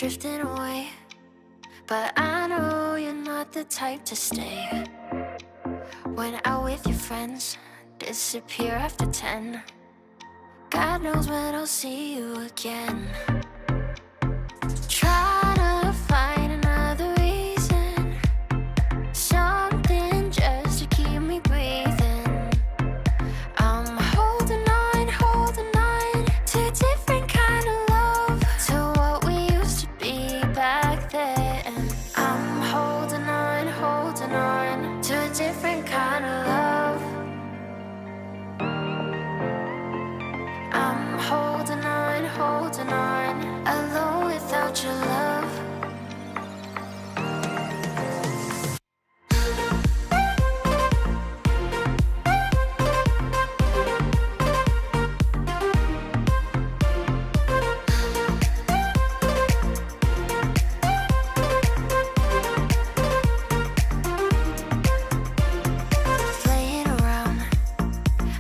drifting away, but I know you're not the type to stay. When out with your friends, disappear after 10. God knows when I'll see you again. Try to find another reason, something just to keep me breathing. I'm holding on to a different kind of love, to what we used to be back then. I'm holding on to a different kind of love. I'm holding on, alone without your love. Playing around,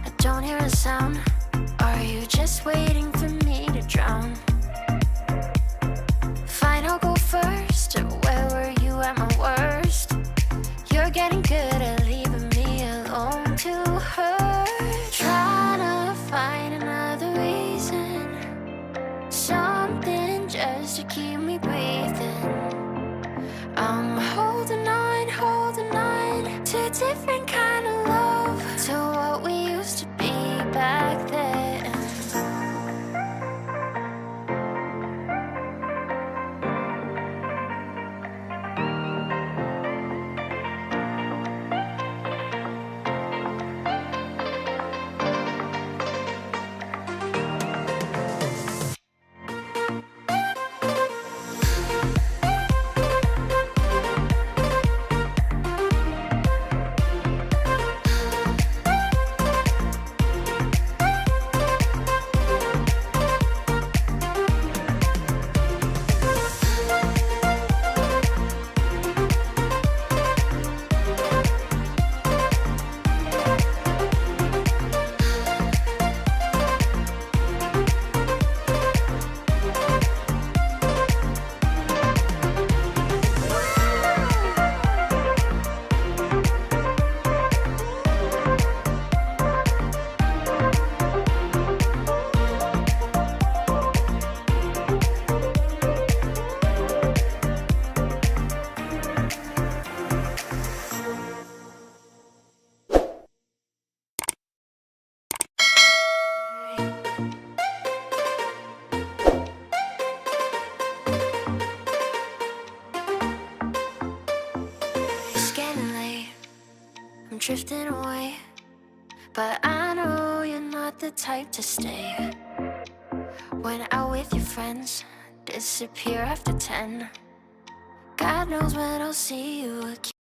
I don't hear a sound. Are you just waiting for me to drown? Fine, I'll go first. Where were you at my worst? You're getting good at leaving me alone to hurt. Trying to find another reason, something just to keep me breathing. I'm holding on to a different kind of love, to what we used to be back then. It's getting late, I'm drifting away, but I know you're not the type to stay. When out with your friends, disappear after 10. God knows when I'll see you again.